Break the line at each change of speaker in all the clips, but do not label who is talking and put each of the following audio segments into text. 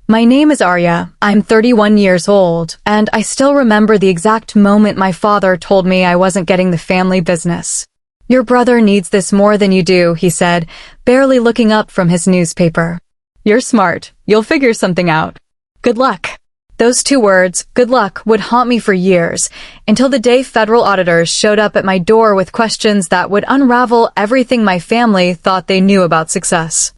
My name is Arya. I'm 31 years old, and I still remember the exact moment my father told me I wasn't getting the family business. "Your brother needs this more than you do," he said, barely looking up from his newspaper. "You're smart. You'll figure something out. Good luck." Those two words, good luck, would haunt me for years, until the day federal auditors showed up at my door with questions that would unravel everything my family thought they knew about success.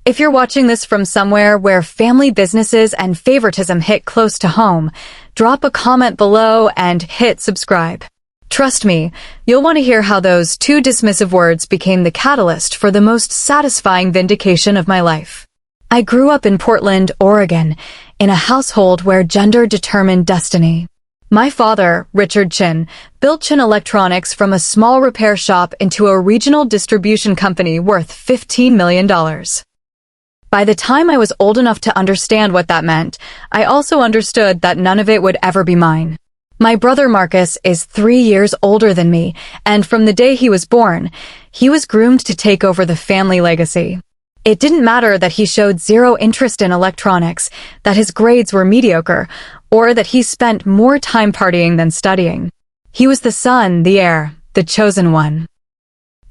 If you're watching this from somewhere where family businesses and favoritism hit close to home, drop a comment below and hit subscribe. Trust me, you'll want to hear how those two dismissive words became the catalyst for the most satisfying vindication of my life. I grew up in Portland, Oregon, in a household where gender determined destiny. My father, Richard Chin, built Chin Electronics from a small repair shop into a regional distribution company worth $15 million. By the time I was old enough to understand what that meant, I also understood that none of it would ever be mine. My brother Marcus is 3 years older than me, and from the day he was born, he was groomed to take over the family legacy. It didn't matter that he showed zero interest in electronics, that his grades were mediocre, or that he spent more time partying than studying. He was the son, the heir, the chosen one.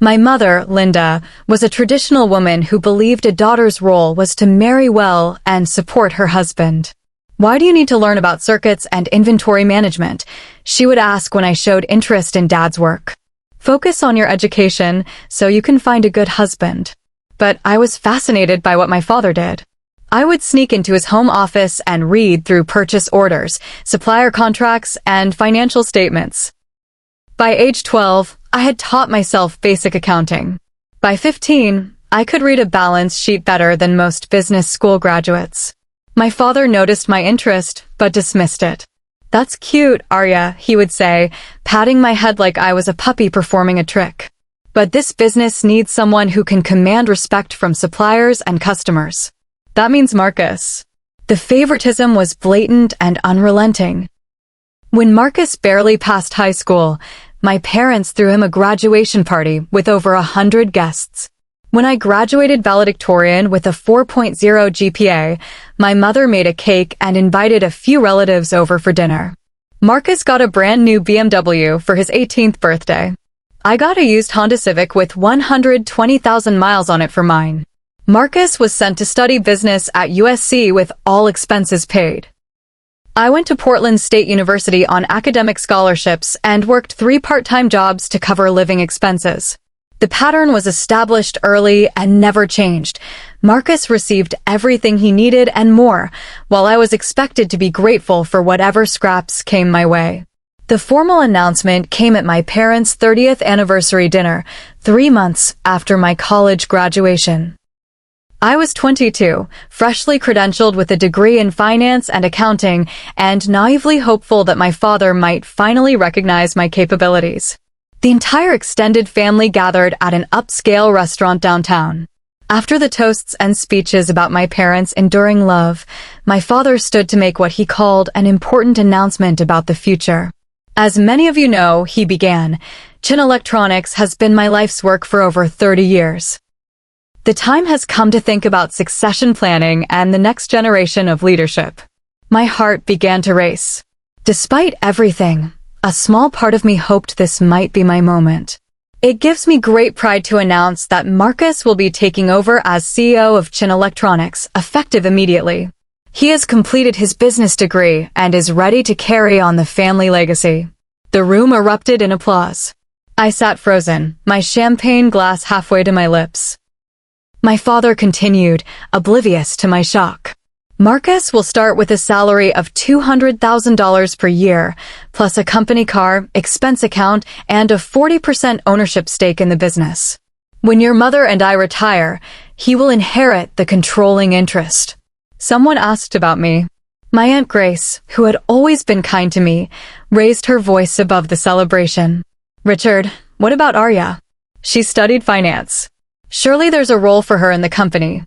My mother, Linda, was a traditional woman who believed a daughter's role was to marry well and support her husband. "Why do you need to learn about circuits and inventory management?" she would ask when I showed interest in Dad's work. "Focus on your education so you can find a good husband." But I was fascinated by what my father did. I would sneak into his home office and read through purchase orders, supplier contracts, and financial statements. By age 12, I had taught myself basic accounting. By 15, I could read a balance sheet better than most business school graduates. My father noticed my interest, but dismissed it. "That's cute, Arya," he would say, patting my head like I was a puppy performing a trick. "But this business needs someone who can command respect from suppliers and customers." That means Marcus. The favoritism was blatant and unrelenting. When Marcus barely passed high school, my parents threw him a graduation party with over 100 guests. When I graduated valedictorian with a 4.0 GPA, my mother made a cake and invited a few relatives over for dinner. Marcus got a brand new BMW for his 18th birthday. I got a used Honda Civic with 120,000 miles on it for mine. Marcus was sent to study business at USC with all expenses paid. I went to Portland State University on academic scholarships and worked 3 part-time jobs to cover living expenses. The pattern was established early and never changed. Marcus received everything he needed and more, while I was expected to be grateful for whatever scraps came my way. The formal announcement came at my parents' 30th anniversary dinner, 3 months after my college graduation. I was 22, freshly credentialed with a degree in finance and accounting, and naively hopeful that my father might finally recognize my capabilities. The entire extended family gathered at an upscale restaurant downtown. After the toasts and speeches about my parents' enduring love, my father stood to make what he called an important announcement about the future. "As many of you know," he began, "Chin Electronics has been my life's work for over 30 years. The time has come to think about succession planning and the next generation of leadership." My heart began to race. Despite everything, a small part of me hoped this might be my moment. It gives me great pride to announce that Marcus will be taking over as CEO of Chin Electronics, effective immediately. He has completed his business degree and is ready to carry on the family legacy. The room erupted in applause. I sat frozen, my champagne glass halfway to my lips. My father continued, oblivious to my shock. "Marcus will start with a salary of $200,000 per year, plus a company car, expense account, and a 40% ownership stake in the business. When your mother and I retire, he will inherit the controlling interest." Someone asked about me. My Aunt Grace, who had always been kind to me, raised her voice above the celebration. "Richard, what about Arya? She studied finance. Surely there's a role for her in the company."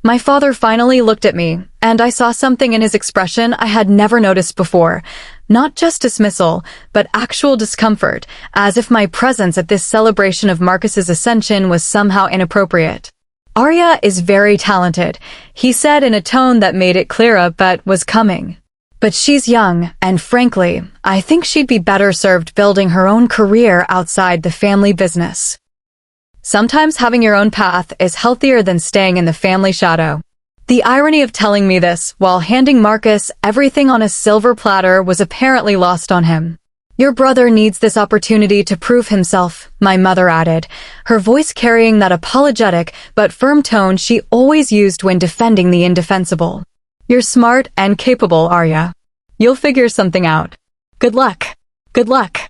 My father finally looked at me, and I saw something in his expression I had never noticed before. Not just dismissal, but actual discomfort, as if my presence at this celebration of Marcus's ascension was somehow inappropriate. "Arya is very talented," he said in a tone that made it clearer but was coming. "But she's young, and frankly, I think she'd be better served building her own career outside the family business." Sometimes having your own path is healthier than staying in the family shadow. The irony of telling me this while handing Marcus everything on a silver platter was apparently lost on him. "Your brother needs this opportunity to prove himself," my mother added, her voice carrying that apologetic but firm tone she always used when defending the indefensible. "You're smart and capable, Arya. You'll figure something out. Good luck. Good luck."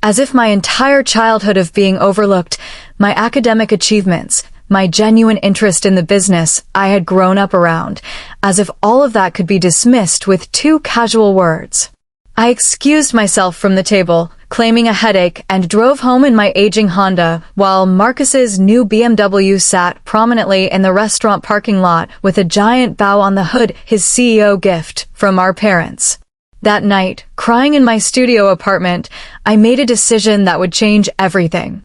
As if my entire childhood of being overlooked, my academic achievements, my genuine interest in the business I had grown up around, as if all of that could be dismissed with two casual words. I excused myself from the table, claiming a headache, and drove home in my aging Honda, while Marcus's new BMW sat prominently in the restaurant parking lot with a giant bow on the hood, his CEO gift from our parents. That night, crying in my studio apartment, I made a decision that would change everything.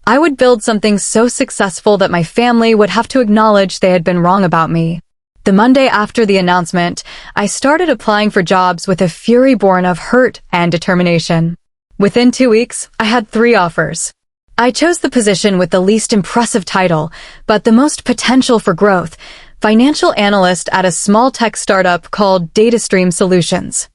I would build something so successful that my family would have to acknowledge they had been wrong about me. The Monday after the announcement, I started applying for jobs with a fury born of hurt and determination. Within 2 weeks, I had 3 offers. I chose the position with the least impressive title, but the most potential for growth, financial analyst at a small tech startup called DataStream Solutions.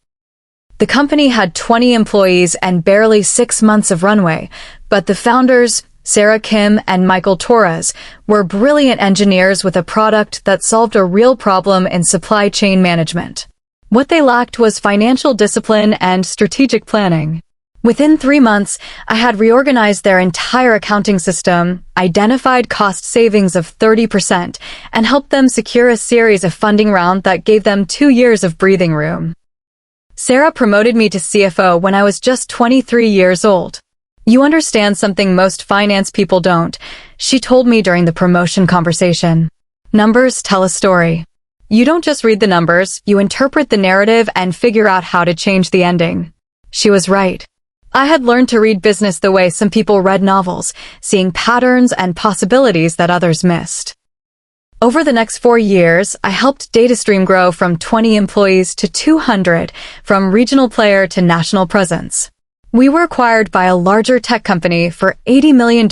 The company had 20 employees and barely 6 months of runway, but the founders, Sarah Kim and Michael Torres, were brilliant engineers with a product that solved a real problem in supply chain management. What they lacked was financial discipline and strategic planning. Within 3 months, I had reorganized their entire accounting system, identified cost savings of 30%, and helped them secure a series of funding rounds that gave them 2 years of breathing room. Sarah promoted me to CFO when I was just 23 years old. "You understand something most finance people don't," she told me during the promotion conversation. "Numbers tell a story. You don't just read the numbers, you interpret the narrative and figure out how to change the ending." She was right. I had learned to read business the way some people read novels, seeing patterns and possibilities that others missed. Over the next 4 years, I helped DataStream grow from 20 employees to 200, from regional player to national presence. We were acquired by a larger tech company for $80 million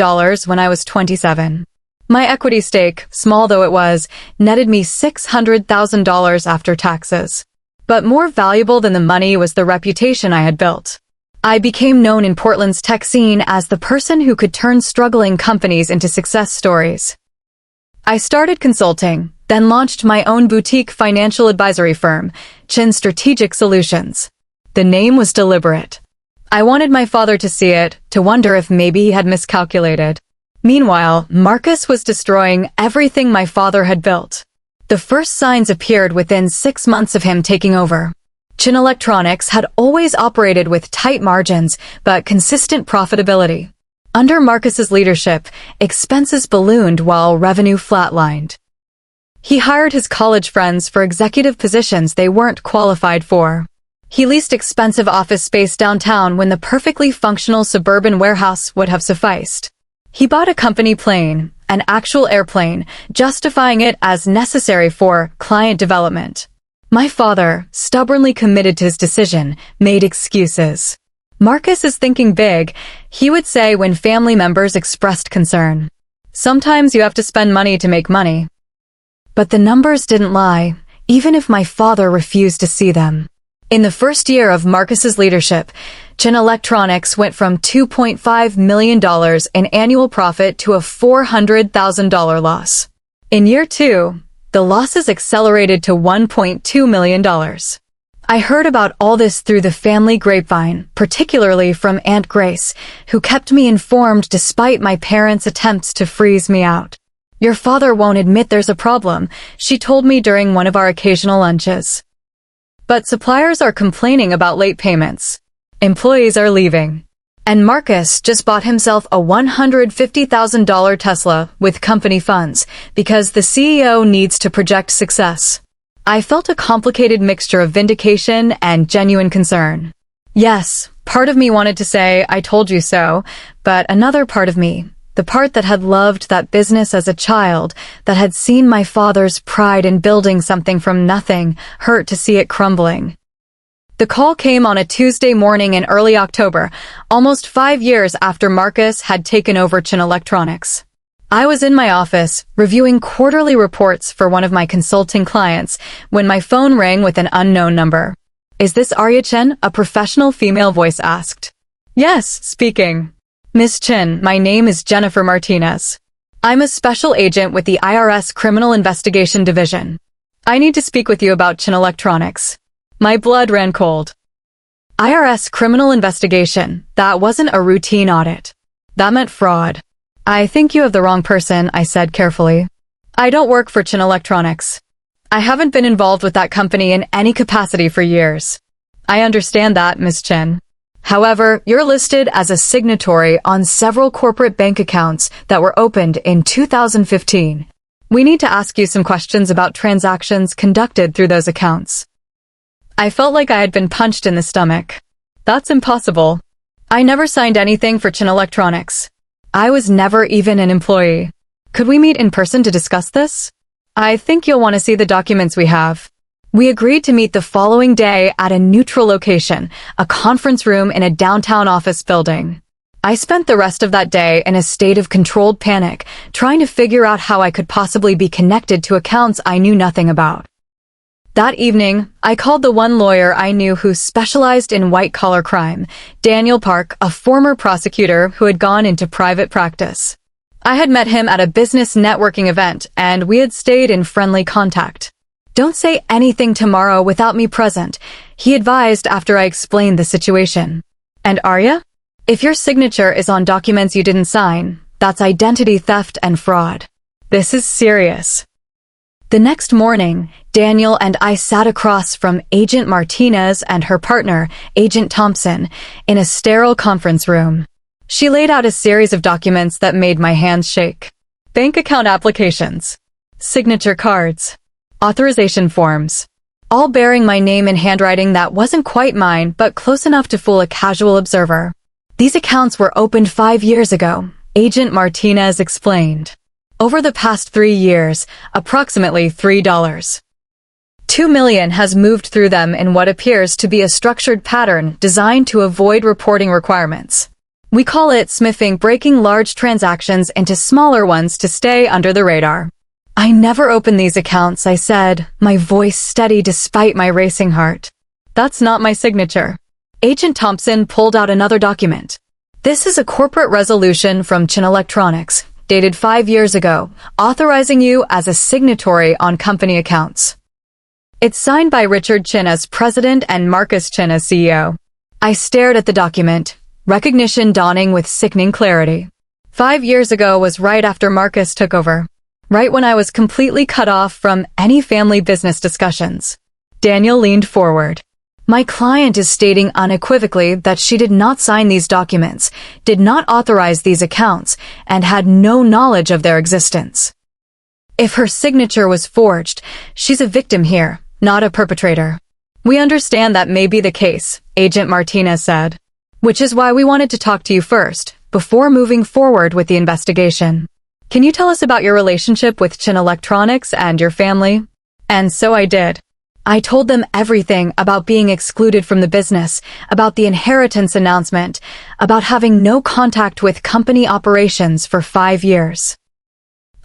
when I was 27. My equity stake, small though it was, netted me $600,000 after taxes. But more valuable than the money was the reputation I had built. I became known in Portland's tech scene as the person who could turn struggling companies into success stories. I started consulting, then launched my own boutique financial advisory firm, Chin Strategic Solutions. The name was deliberate. I wanted my father to see it, to wonder if maybe he had miscalculated. Meanwhile, Marcus was destroying everything my father had built. The first signs appeared within 6 months of him taking over. Chin Electronics had always operated with tight margins, but consistent profitability. Under Marcus's leadership, expenses ballooned while revenue flatlined. He hired his college friends for executive positions they weren't qualified for. He leased expensive office space downtown when the perfectly functional suburban warehouse would have sufficed. He bought a company plane, an actual airplane, justifying it as necessary for client development. My father, stubbornly committed to his decision, made excuses. "Marcus is thinking big," he would say when family members expressed concern. "Sometimes you have to spend money to make money." But the numbers didn't lie, even if my father refused to see them. In the first year of Marcus's leadership, Chin Electronics went from $2.5 million in annual profit to a $400,000 loss. In year 2, the losses accelerated to $1.2 million. I heard about all this through the family grapevine, particularly from Aunt Grace, who kept me informed despite my parents' attempts to freeze me out. "Your father won't admit there's a problem," she told me during one of our occasional lunches. But suppliers are complaining about late payments. Employees are leaving. And Marcus just bought himself a $150,000 Tesla with company funds because the CEO needs to project success. I felt a complicated mixture of vindication and genuine concern. Yes, part of me wanted to say, "I told you so," but another part of me, The part that had loved that business as a child, that had seen my father's pride in building something from nothing, hurt to see it crumbling. The call came on a Tuesday morning in early October, almost 5 years after Marcus had taken over Chin Electronics. I was in my office, reviewing quarterly reports for one of my consulting clients, when my phone rang with an unknown number. "Is this Arya Chen?" a professional female voice asked. "Yes, speaking." "Miss Chen, my name is Jennifer Martinez. I'm a special agent with the IRS Criminal Investigation Division. I need to speak with you about Chin Electronics." My blood ran cold. IRS Criminal Investigation. That wasn't a routine audit. That meant fraud. "I think you have the wrong person," I said carefully. "I don't work for Chin Electronics. I haven't been involved with that company in any capacity for years." "I understand that, Ms. Chen. However, you're listed as a signatory on several corporate bank accounts that were opened in 2015. We need to ask you some questions about transactions conducted through those accounts." I felt like I had been punched in the stomach. That's impossible. I never signed anything for Chin Electronics. I was never even an employee. Could we meet in person to discuss this? "I think you'll want to see the documents we have." We agreed to meet the following day at a neutral location, a conference room in a downtown office building. I spent the rest of that day in a state of controlled panic, trying to figure out how I could possibly be connected to accounts I knew nothing about. That evening, I called the one lawyer I knew who specialized in white-collar crime, Daniel Park, a former prosecutor who had gone into private practice. I had met him at a business networking event, and we had stayed in friendly contact. "Don't say anything tomorrow without me present," he advised after I explained the situation. "And Arya? If your signature is on documents you didn't sign, that's identity theft and fraud. This is serious." The next morning, Daniel and I sat across from Agent Martinez and her partner, Agent Thompson, in a sterile conference room. She laid out a series of documents that made my hands shake. Bank account applications, signature cards, authorization forms, all bearing my name in handwriting that wasn't quite mine but close enough to fool a casual observer. "These accounts were opened 5 years ago," Agent Martinez explained. "Over the past 3 years, approximately $2 million has moved through them in what appears to be a structured pattern designed to avoid reporting requirements. We call it smithing, breaking large transactions into smaller ones to stay under the radar." "I never opened these accounts," I said, my voice steady despite my racing heart. "That's not my signature." Agent Thompson pulled out another document. "This is a corporate resolution from Chin Electronics, dated 5 years ago, authorizing you as a signatory on company accounts. It's signed by Richard Chin as president and Marcus Chin as CEO." I stared at the document, recognition dawning with sickening clarity. 5 years ago was right after Marcus took over, right when I was completely cut off from any family business discussions. Daniel leaned forward. "My client is stating unequivocally that she did not sign these documents, did not authorize these accounts, and had no knowledge of their existence. If her signature was forged, she's a victim here, not a perpetrator." "We understand that may be the case," Agent Martinez said, "which is why we wanted to talk to you first, before moving forward with the investigation. Can you tell us about your relationship with Chin Electronics and your family?" And so I did. I told them everything about being excluded from the business, about the inheritance announcement, about having no contact with company operations for 5 years.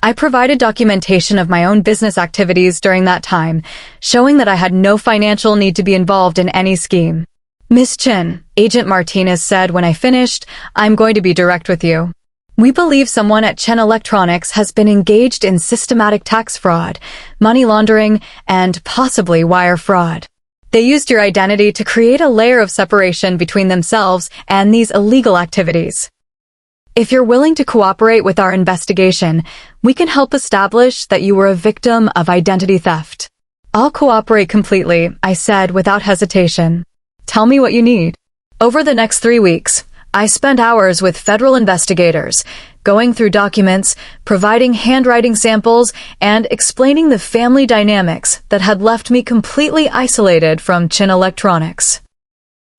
I provided documentation of my own business activities during that time, showing that I had no financial need to be involved in any scheme. "Miss Chin," Agent Martinez said when I finished, "I'm going to be direct with you. We believe someone at Chin Electronics has been engaged in systematic tax fraud, money laundering, and possibly wire fraud. They used your identity to create a layer of separation between themselves and these illegal activities. If you're willing to cooperate with our investigation, we can help establish that you were a victim of identity theft." "I'll cooperate completely," I said without hesitation. "Tell me what you need." Over the next 3 weeks, I spent hours with federal investigators, going through documents, providing handwriting samples, and explaining the family dynamics that had left me completely isolated from Chin Electronics.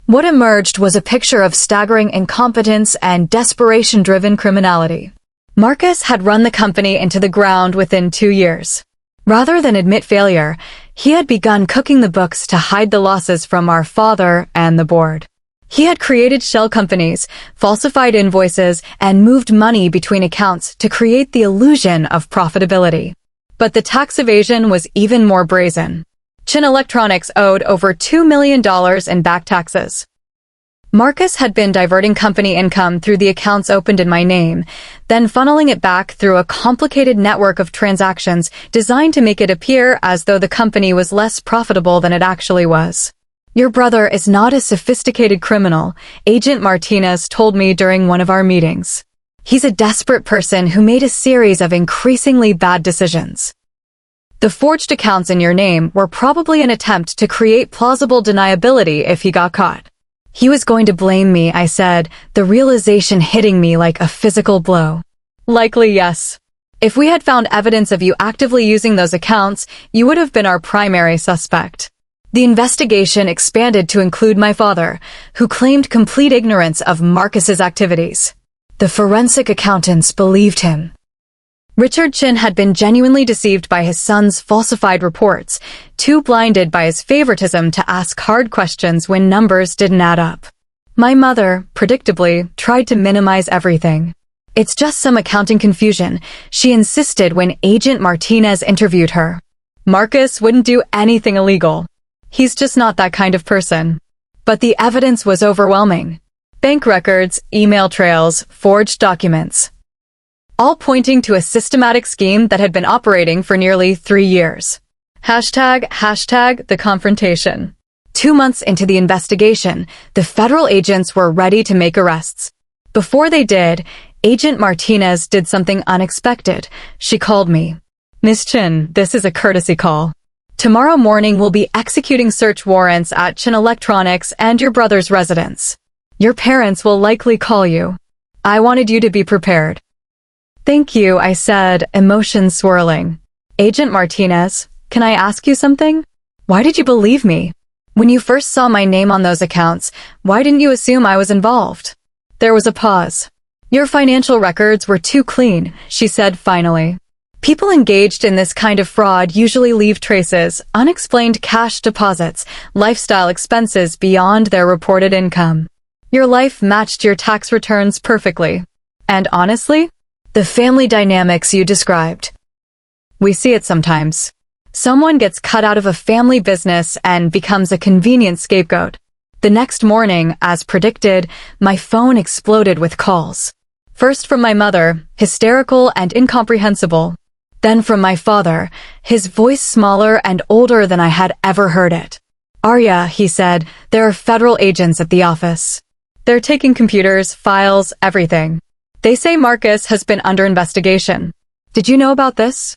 What emerged was a picture of staggering incompetence and desperation-driven criminality. Marcus had run the company into the ground within 2 years. Rather than admit failure, he had begun cooking the books to hide the losses from our father and the board. He had created shell companies, falsified invoices, and moved money between accounts to create the illusion of profitability. But the tax evasion was even more brazen. Chin Electronics owed over $2 million in back taxes. Marcus had been diverting company income through the accounts opened in my name, then funneling it back through a complicated network of transactions designed to make it appear as though the company was less profitable than it actually was. Your brother is not a sophisticated criminal, Agent Martinez told me during one of our meetings. He's a desperate person who made a series of increasingly bad decisions. The forged accounts in your name were probably an attempt to create plausible deniability if he got caught. He was going to blame me, I said, the realization hitting me like a physical blow. Likely yes. If we had found evidence of you actively using those accounts, you would have been our primary suspect. The investigation expanded to include my father, who claimed complete ignorance of Marcus's activities. The forensic accountants believed him. Richard Chin had been genuinely deceived by his son's falsified reports, too blinded by his favoritism to ask hard questions when numbers didn't add up. My mother, predictably, tried to minimize everything. It's just some accounting confusion, she insisted when Agent Martinez interviewed her. Marcus wouldn't do anything illegal. He's just not that kind of person. But the evidence was overwhelming. Bank records, email trails, forged documents. All pointing to a systematic scheme that had been operating for nearly 3 years. Hashtag the confrontation. 2 months into the investigation, the federal agents were ready to make arrests. Before they did, Agent Martinez did something unexpected. She called me. Miss Chin, this is a courtesy call. Tomorrow morning we'll be executing search warrants at Chin Electronics and your brother's residence. Your parents will likely call you. I wanted you to be prepared. Thank you, I said, emotions swirling. Agent Martinez, can I ask you something? Why did you believe me? When you first saw my name on those accounts, why didn't you assume I was involved? There was a pause. Your financial records were too clean, she said finally. People engaged in this kind of fraud usually leave traces, unexplained cash deposits, lifestyle expenses beyond their reported income. Your life matched your tax returns perfectly. And honestly, the family dynamics you described. We see it sometimes. Someone gets cut out of a family business and becomes a convenient scapegoat. The next morning, as predicted, my phone exploded with calls. First from my mother, hysterical and incomprehensible. Then from my father, his voice smaller and older than I had ever heard it. Arya, he said, there are federal agents at the office. They're taking computers, files, everything. They say Marcus has been under investigation. Did you know about this?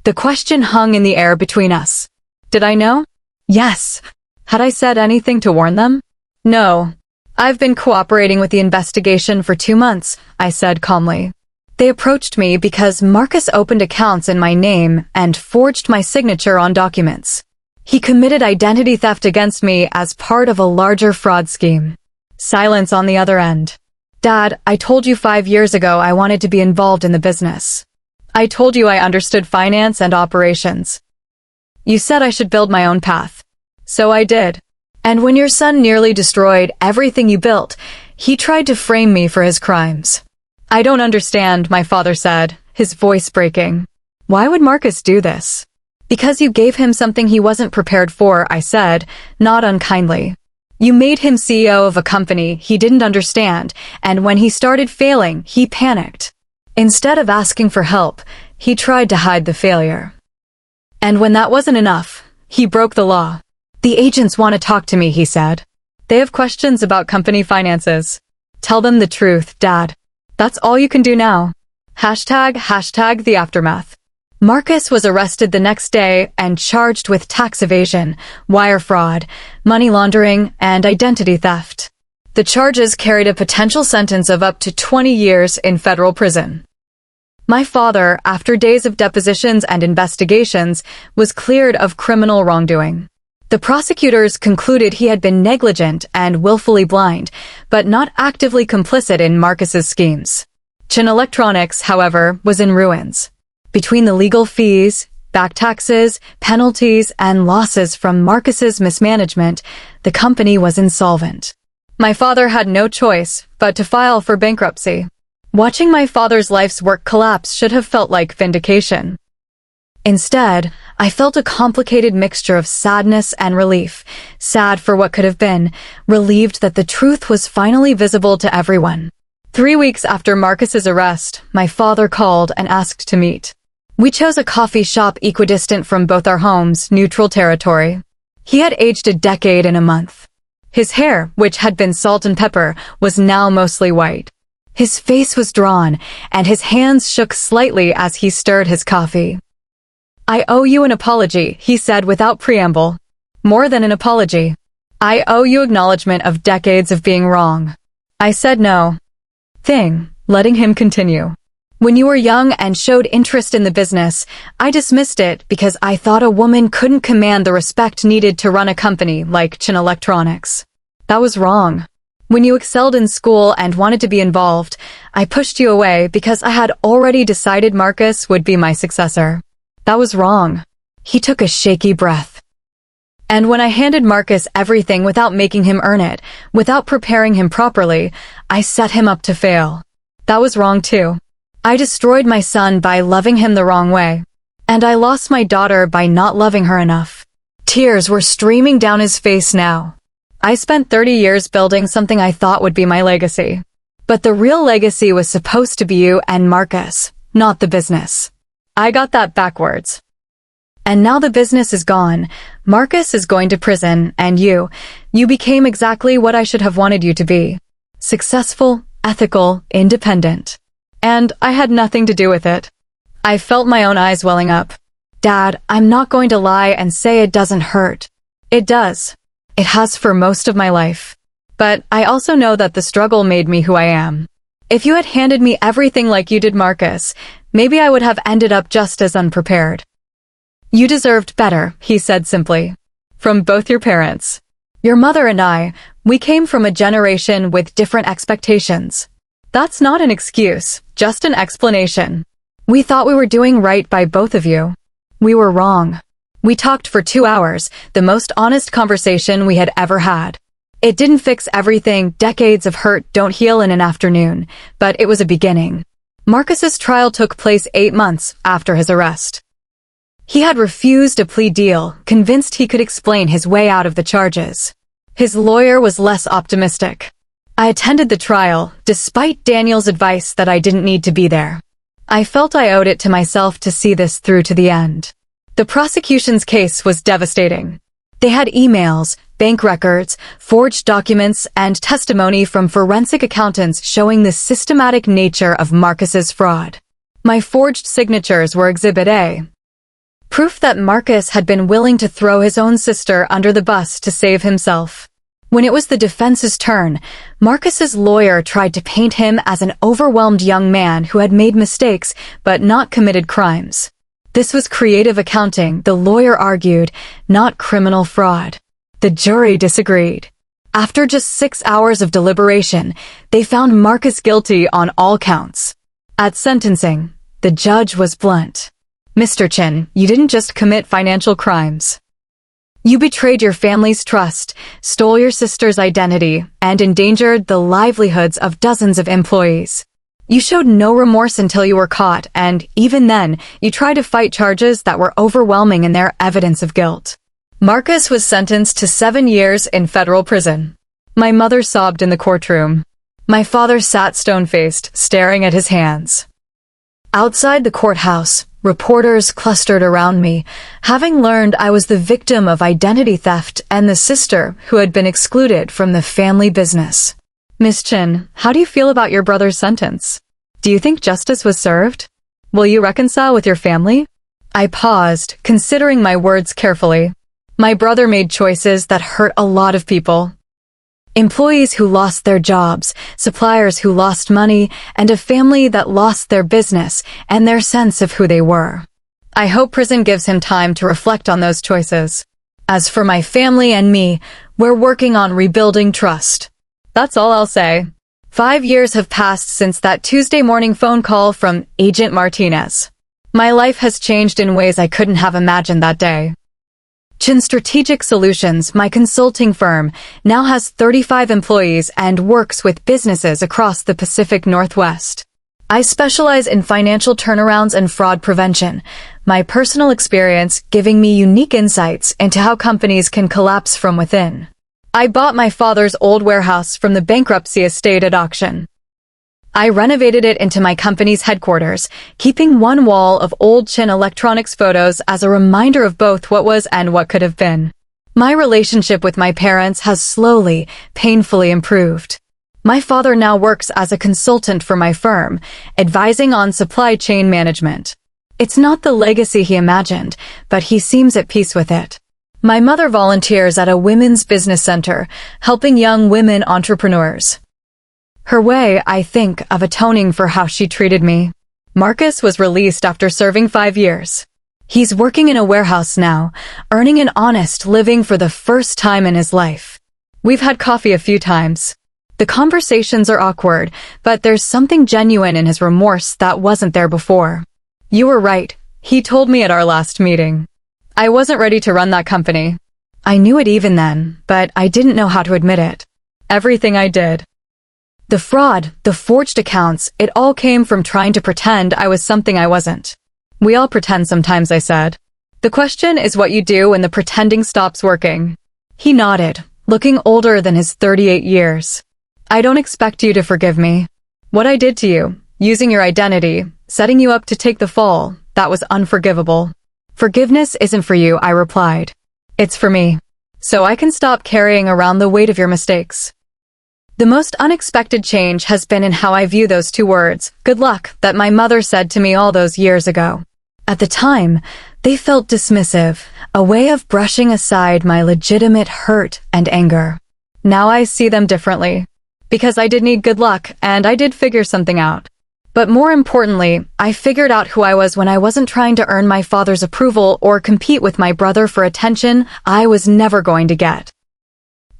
The question hung in the air between us. Did I know? Yes. Had I said anything to warn them? No. I've been cooperating with the investigation for 2 months, I said calmly. They approached me because Marcus opened accounts in my name and forged my signature on documents. He committed identity theft against me as part of a larger fraud scheme. Silence on the other end. Dad, I told you 5 years ago I wanted to be involved in the business. I told you I understood finance and operations. You said I should build my own path. So I did. And when your son nearly destroyed everything you built, he tried to frame me for his crimes. I don't understand, my father said, his voice breaking. Why would Marcus do this? Because you gave him something he wasn't prepared for, I said, not unkindly. You made him CEO of a company he didn't understand, and when he started failing, he panicked. Instead of asking for help, he tried to hide the failure. And when that wasn't enough, he broke the law. The agents want to talk to me, he said. They have questions about company finances. Tell them the truth, Dad. That's all you can do now. Hashtag the aftermath. Marcus was arrested the next day and charged with tax evasion, wire fraud, money laundering, and identity theft. The charges carried a potential sentence of up to 20 years in federal prison. My father, after days of depositions and investigations, was cleared of criminal wrongdoing. The prosecutors concluded he had been negligent and willfully blind, but not actively complicit in Marcus's schemes. Chin Electronics, however, was in ruins. Between the legal fees, back taxes, penalties, and losses from Marcus's mismanagement, the company was insolvent. My father had no choice but to file for bankruptcy. Watching my father's life's work collapse should have felt like vindication. Instead, I felt a complicated mixture of sadness and relief, sad for what could have been, relieved that the truth was finally visible to everyone. 3 weeks after Marcus's arrest, my father called and asked to meet. We chose a coffee shop equidistant from both our homes, neutral territory. He had aged a decade in a month. His hair, which had been salt and pepper, was now mostly white. His face was drawn, and his hands shook slightly as he stirred his coffee. "I owe you an apology," he said without preamble. "More than an apology. I owe you acknowledgement of decades of being wrong." I said no. Letting him continue. "When you were young and showed interest in the business, I dismissed it because I thought a woman couldn't command the respect needed to run a company like Chin Electronics. That was wrong. When you excelled in school and wanted to be involved, I pushed you away because I had already decided Marcus would be my successor. That was wrong." He took a shaky breath. "And when I handed Marcus everything without making him earn it, without preparing him properly, I set him up to fail. That was wrong too. I destroyed my son by loving him the wrong way. And I lost my daughter by not loving her enough." Tears were streaming down his face now. "I spent 30 years building something I thought would be my legacy. But the real legacy was supposed to be you and Marcus, not the business. I got that backwards. And now the business is gone. Marcus is going to prison, and you became exactly what I should have wanted you to be. Successful, ethical, independent. And I had nothing to do with it." I felt my own eyes welling up. "Dad, I'm not going to lie and say it doesn't hurt. It does. It has for most of my life. But I also know that the struggle made me who I am. If you had handed me everything like you did Marcus, maybe I would have ended up just as unprepared." "You deserved better," he said simply. "From both your parents. Your mother and I, we came from a generation with different expectations. That's not an excuse, just an explanation. We thought we were doing right by both of you. We were wrong. We talked for 2 hours, the most honest conversation we had ever had. It didn't fix everything. Decades of hurt don't heal in an afternoon, but it was a beginning." Marcus's trial took place 8 months after his arrest. He had refused a plea deal, convinced he could explain his way out of the charges. His lawyer was less optimistic. I attended the trial, despite Daniel's advice that I didn't need to be there. I felt I owed it to myself to see this through to the end. The prosecution's case was devastating. They had emails, bank records, forged documents, and testimony from forensic accountants showing the systematic nature of Marcus's fraud. My forged signatures were Exhibit A. Proof that Marcus had been willing to throw his own sister under the bus to save himself. When it was the defense's turn, Marcus's lawyer tried to paint him as an overwhelmed young man who had made mistakes but not committed crimes. This was creative accounting, the lawyer argued, not criminal fraud. The jury disagreed. After just 6 hours of deliberation, they found Marcus guilty on all counts. At sentencing, the judge was blunt. "Mr. Chin, you didn't just commit financial crimes. You betrayed your family's trust, stole your sister's identity, and endangered the livelihoods of dozens of employees. You showed no remorse until you were caught, and even then, you tried to fight charges that were overwhelming in their evidence of guilt." Marcus was sentenced to 7 years in federal prison. My mother sobbed in the courtroom. My father sat stone-faced, staring at his hands. Outside the courthouse, reporters clustered around me, having learned I was the victim of identity theft and the sister who had been excluded from the family business. "Miss Chin, how do you feel about your brother's sentence? Do you think justice was served? Will you reconcile with your family?" I paused, considering my words carefully. My brother made choices that hurt a lot of people. Employees who lost their jobs, suppliers who lost money, and a family that lost their business and their sense of who they were. I hope prison gives him time to reflect on those choices. As for my family and me, we're working on rebuilding trust. That's all I'll say. 5 years have passed since that Tuesday morning phone call from Agent Martinez. My life has changed in ways I couldn't have imagined that day. Chin Strategic Solutions, my consulting firm, now has 35 employees and works with businesses across the Pacific Northwest. I specialize in financial turnarounds and fraud prevention, my personal experience giving me unique insights into how companies can collapse from within. I bought my father's old warehouse from the bankruptcy estate at auction. I renovated it into my company's headquarters, keeping one wall of old Chin Electronics photos as a reminder of both what was and what could have been. My relationship with my parents has slowly, painfully improved. My father now works as a consultant for my firm, advising on supply chain management. It's not the legacy he imagined, but he seems at peace with it. My mother volunteers at a women's business center, helping young women entrepreneurs. Her way, I think, of atoning for how she treated me. Marcus was released after serving 5 years. He's working in a warehouse now, earning an honest living for the first time in his life. We've had coffee a few times. The conversations are awkward, but there's something genuine in his remorse that wasn't there before. You were right, he told me at our last meeting. I wasn't ready to run that company. I knew it even then, but I didn't know how to admit it. Everything I did. The fraud, the forged accounts, it all came from trying to pretend I was something I wasn't. We all pretend sometimes, I said. The question is what you do when the pretending stops working. He nodded, looking older than his 38 years. I don't expect you to forgive me. What I did to you, using your identity, setting you up to take the fall, that was unforgivable. Forgiveness isn't for you, I replied. It's for me. So I can stop carrying around the weight of your mistakes. The most unexpected change has been in how I view those 2 words, good luck, that my mother said to me all those years ago. At the time, they felt dismissive, a way of brushing aside my legitimate hurt and anger. Now I see them differently. Because I did need good luck, and I did figure something out. But more importantly, I figured out who I was when I wasn't trying to earn my father's approval or compete with my brother for attention I was never going to get.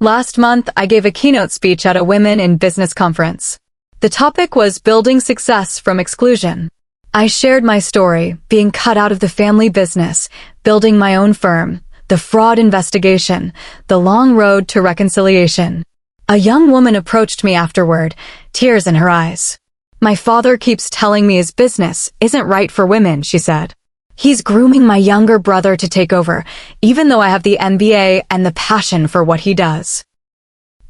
Last month, I gave a keynote speech at a Women in Business conference. The topic was building success from exclusion. I shared my story, being cut out of the family business, building my own firm, the fraud investigation, the long road to reconciliation. A young woman approached me afterward, tears in her eyes. My father keeps telling me his business isn't right for women, she said. He's grooming my younger brother to take over, even though I have the MBA and the passion for what he does.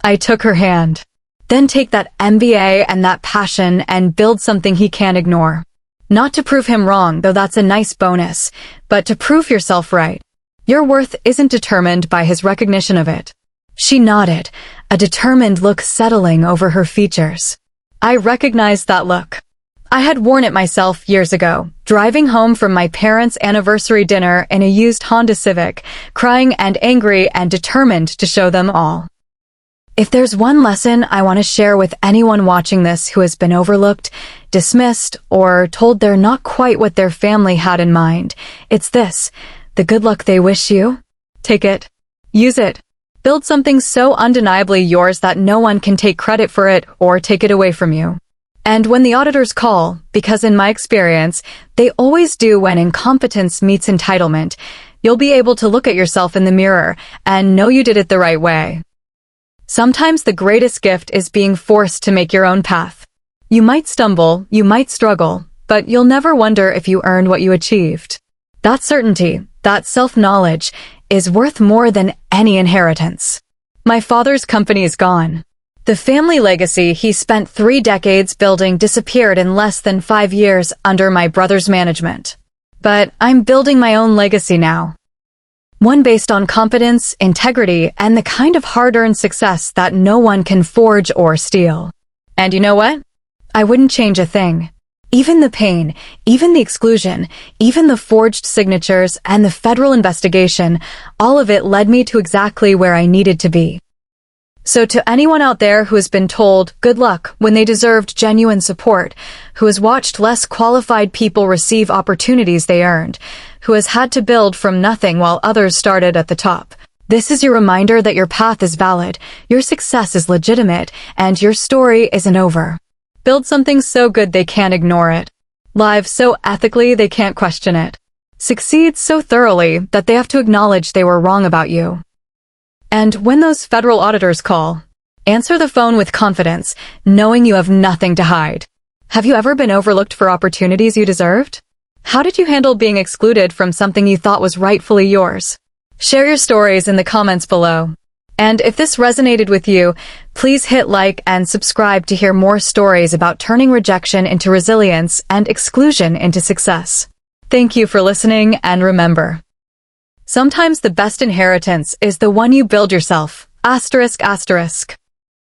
I took her hand. Then take that MBA and that passion and build something he can't ignore. Not to prove him wrong, though that's a nice bonus, but to prove yourself right. Your worth isn't determined by his recognition of it. She nodded, a determined look settling over her features. I recognized that look. I had worn it myself years ago, driving home from my parents' anniversary dinner in a used Honda Civic, crying and angry and determined to show them all. If there's one lesson I want to share with anyone watching this who has been overlooked, dismissed, or told they're not quite what their family had in mind, it's this: the good luck they wish you, take it. Use it. Build something so undeniably yours that no one can take credit for it or take it away from you. And when the auditors call, because in my experience, they always do when incompetence meets entitlement, you'll be able to look at yourself in the mirror and know you did it the right way. Sometimes the greatest gift is being forced to make your own path. You might stumble, you might struggle, but you'll never wonder if you earned what you achieved. That certainty, that self-knowledge, is worth more than any inheritance. My father's company is gone. The family legacy he spent 3 decades building disappeared in less than 5 years under my brother's management. But I'm building my own legacy now. One based on competence, integrity, and the kind of hard-earned success that no one can forge or steal. And you know what? I wouldn't change a thing. Even the pain, even the exclusion, even the forged signatures and the federal investigation, all of it led me to exactly where I needed to be. So to anyone out there who has been told good luck when they deserved genuine support, who has watched less qualified people receive opportunities they earned, who has had to build from nothing while others started at the top, This is your reminder that your path is valid, your success is legitimate, and your story isn't over. Build something so good they can't ignore it. Live so ethically they can't question it. Succeed so thoroughly that they have to acknowledge they were wrong about you. And when those federal auditors call, answer the phone with confidence, knowing you have nothing to hide. Have you ever been overlooked for opportunities you deserved? How did you handle being excluded from something you thought was rightfully yours? Share your stories in the comments below. And if this resonated with you, please hit like and subscribe to hear more stories about turning rejection into resilience and exclusion into success. Thank you for listening, and remember, sometimes the best inheritance is the one you build yourself. ****